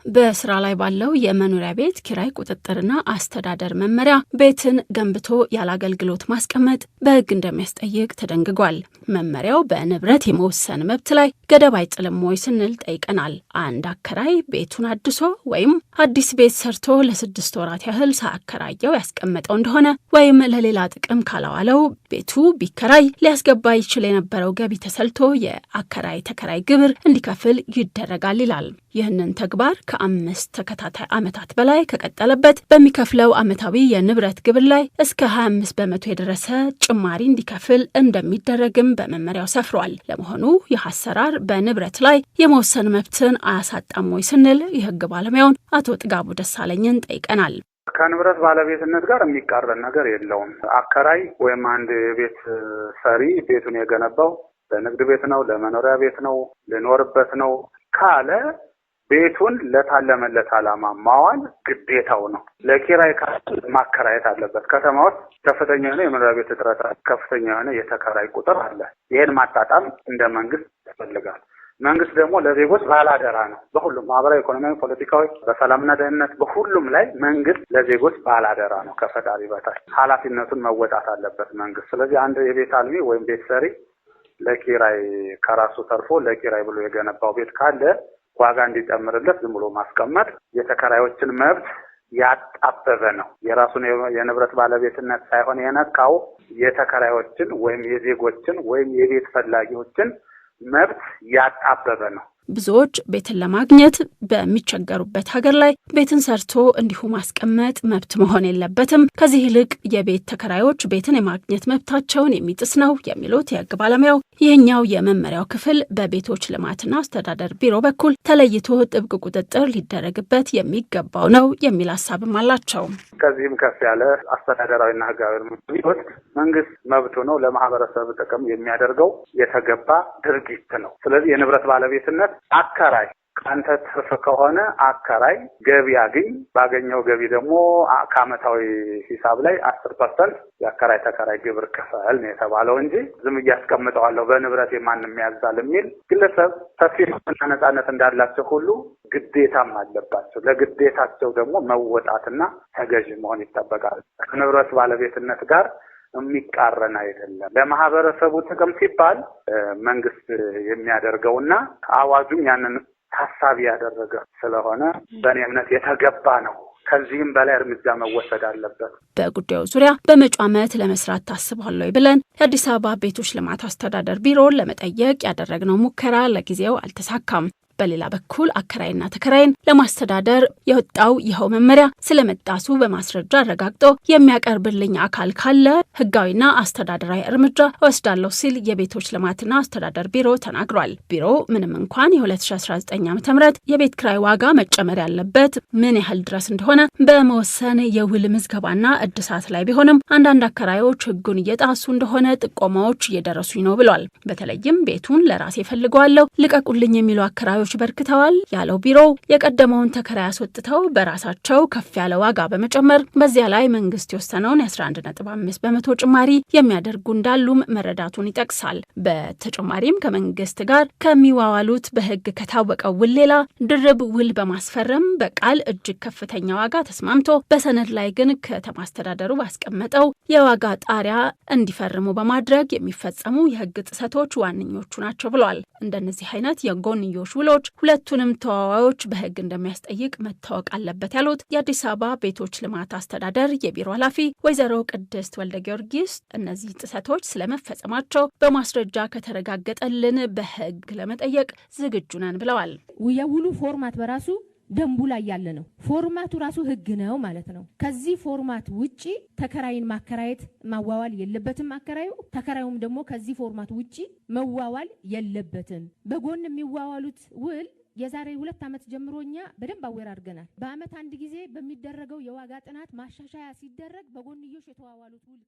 በስራ ላይ ባለው የመኖሪያ ቤት ኪራይ ቁጥጥርና አስተዳደር መመሪያ ቤትን ገንብቶ ያለ አገልግሎት ማስቀመጥ በሕግ እንደሚያስጠይቅ ተደንግጓል። መመሪያው በንብረት የመወሰን መብት ላይ ገደብ አይጥልም ወይ ስንል ጠይቀናል። አንድ አከራይ ቤቱን አድሶ ወይም አዲስ ቤት ሰርቶ ለ6 ወራት ያህል ሳያከራየው ያስቀመጠው እንደሆነ ወይም ለሌላ ጥቅም ካላዋለው ቤቱ ቢከራይ ሊያስገባ ይችል የነበረው ገቢ ተሰልቶ የአከራይ ተከራይ ግብር እንዲከፍል ይደረጋል ይላል። ይህንን ተግባር ከ5 ተከታታይ ዓመታት በላይ ከቀጠለበት በሚከፍለው ዓመታዊ የንብረት ግብር ላይ እስከ 25 በመቶ የደረሰ ጭማሪ እንዲከፍል እንደሚደረግም በመመሪያው ሰፍሯል። ለመሆኑ ይህ አሰራር በንብረት ላይ የመወሰን መብትን አያሳጣም ወይ ስንል የሕግ ባለሙያውን አቶ ጥጋቡ ደሳለኝን ጠይቀናል። ከንብረት ባለቤትነት ጋር የሚቃረን ነገር የለውም። አከራይ ወይም አንድ ቤት ሰሪ ቤቱን የገነባው ለንግድ ቤት ነው፣ ለመኖሪያ ቤት ነው፣ ልኖርበት ነው ካለ ቤቱን ለታለመለት ዓላማ ማዋል ግዴታው ነው። ለኪራይ ማከራየት አለበት። ከተማ ውስጥ ከፍተኛ የሆነ የመኖሪያ ቤት እጥረት፣ ከፍተኛ የሆነ የተከራይ ቁጥር አለ። ይሄን ማጣጣም እንደ መንግስት ያስፈልጋል። መንግስት ደግሞ ለዜጎች ባላደራ ነው። በሁሉም ማህበራዊ፣ ኢኮኖሚያዊ፣ ፖለቲካዊ፣ በሰላምና ደህንነት በሁሉም ላይ መንግስት ለዜጎች ባላደራ ነው። ከፈጣሪ በታች ኃላፊነቱን መወጣት አለበት መንግስት። ስለዚህ አንድ የቤት አልሚ ወይም ቤት ሰሪ ለኪራይ ከራሱ ተርፎ ለኪራይ ብሎ የገነባው ቤት ካለ ዋጋ እንዲጨምርለት ዝም ብሎ ማስቀመጥ የተከራዮችን መብት ያጣበበ ነው። የራሱን የንብረት ባለቤትነት ሳይሆን የነካው የተከራዮችን ወይም የዜጎችን ወይም የቤት ፈላጊዎችን መብት ያጣበበ ነው። ብዙዎች ቤትን ለማግኘት በሚቸገሩበት ሀገር ላይ ቤትን ሰርቶ እንዲሁ ማስቀመጥ መብት መሆን የለበትም። ከዚህ ይልቅ የቤት ተከራዮች ቤትን የማግኘት መብታቸውን የሚጥስ ነው የሚሉት የሕግ ባለሙያው ይህኛው የመመሪያው ክፍል በቤቶች ልማትና አስተዳደር ቢሮ በኩል ተለይቶ ጥብቅ ቁጥጥር ሊደረግበት የሚገባው ነው የሚል ሀሳብም አላቸው። ከዚህም ከፍ ያለ አስተዳደራዊና ሕጋዊ እርምጃ ቢወስድ መንግስት መብቱ ነው። ለማህበረሰብ ጥቅም የሚያደርገው የተገባ ድርጊት ነው። ስለዚህ የንብረት ባለቤትነት አከራይ ካንተ ትርፍ ከሆነ አከራይ ገቢ ያገኝ፣ ባገኘው ገቢ ደግሞ ከዓመታዊ ሂሳብ ላይ 10% የአከራይ ተከራይ ግብር ክፈል ነው የተባለው እንጂ ዝም እያስቀምጠዋለሁ በንብረት የማንም ያዛል የሚል ግለሰብ ሰፊ ነፃነት እንዳላቸው ሁሉ ግዴታም አለባቸው። ለግዴታቸው ደግሞ መወጣትና ተገዥ መሆን ይጠበቃል። ከንብረት ባለቤትነት ጋር የሚቃረን አይደለም። ለማህበረሰቡ ጥቅም ሲባል መንግስት የሚያደርገውና አዋጁም ያንን ታሳቢ ያደረገ ስለሆነ በእኔ እምነት የተገባ ነው። ከዚህም በላይ እርምጃ መወሰድ አለበት። በጉዳዩ ዙሪያ በመጪው ዓመት ለመስራት ታስቧል ወይ ብለን የአዲስ አበባ ቤቶች ልማት አስተዳደር ቢሮን ለመጠየቅ ያደረግነው ሙከራ ለጊዜው አልተሳካም። በሌላ በኩል አከራይና ተከራይን ለማስተዳደር የወጣው ይኸው መመሪያ ስለመጣሱ በማስረጃ አረጋግጦ የሚያቀርብልኝ አካል ካለ ሕጋዊና አስተዳደራዊ እርምጃ ወስዳለሁ ሲል የቤቶች ልማትና አስተዳደር ቢሮ ተናግሯል። ቢሮው ምንም እንኳን የ2019 ዓ.ም የቤት ክራይ ዋጋ መጨመር ያለበት ምን ያህል ድረስ እንደሆነ በመወሰን የውል ምዝገባና እድሳት ላይ ቢሆንም አንዳንድ አከራዮች ሕጉን እየጣሱ እንደሆነ ጥቆማዎች እየደረሱኝ ነው ብሏል። በተለይም ቤቱን ለራሴ ፈልገዋለሁ ልቀቁልኝ የሚሉ አከራዮች በርክተዋል ያለው ቢሮው የቀደመውን ተከራይ አስወጥተው በራሳቸው ከፍ ያለ ዋጋ በመጨመር በዚያ ላይ መንግስት የወሰነውን 11.5 በመቶ ጭማሪ የሚያደርጉ እንዳሉም መረዳቱን ይጠቅሳል። በተጨማሪም ከመንግስት ጋር ከሚዋዋሉት በሕግ ከታወቀው ውል ሌላ ድርብ ውል በማስፈረም በቃል እጅግ ከፍተኛ ዋጋ ተስማምቶ በሰነድ ላይ ግን ከተማ አስተዳደሩ ባስቀመጠው የዋጋ ጣሪያ እንዲፈርሙ በማድረግ የሚፈጸሙ የሕግ ጥሰቶች ዋነኞቹ ናቸው ብሏል። እንደነዚህ አይነት የጎንዮሽ ውሎች ሁለቱንም ተዋዋዮች በሕግ እንደሚያስጠይቅ መታወቅ አለበት ያሉት የአዲስ አበባ ቤቶች ልማት አስተዳደር የቢሮ ኃላፊ ወይዘሮ ቅድስት ወልደ ጊዮርጊስ እነዚህ ጥሰቶች ስለመፈጸማቸው በማስረጃ ከተረጋገጠልን በሕግ ለመጠየቅ ዝግጁ ነን ብለዋል። የውሉ ፎርማት በራሱ ደንቡ ላይ ያለ ነው። ፎርማቱ ራሱ ሕግ ነው ማለት ነው። ከዚህ ፎርማት ውጪ ተከራይን ማከራየት ማዋዋል የለበትም አከራዩ። ተከራዩም ደግሞ ከዚህ ፎርማት ውጪ መዋዋል የለበትም። በጎን የሚዋዋሉት ውል የዛሬ 2 ዓመት ጀምሮኛ በደንብ አወር አድርገናል። በአመት አንድ ጊዜ በሚደረገው የዋጋ ጥናት ማሻሻያ ሲደረግ በጎንዮሽ የተዋዋሉት ውል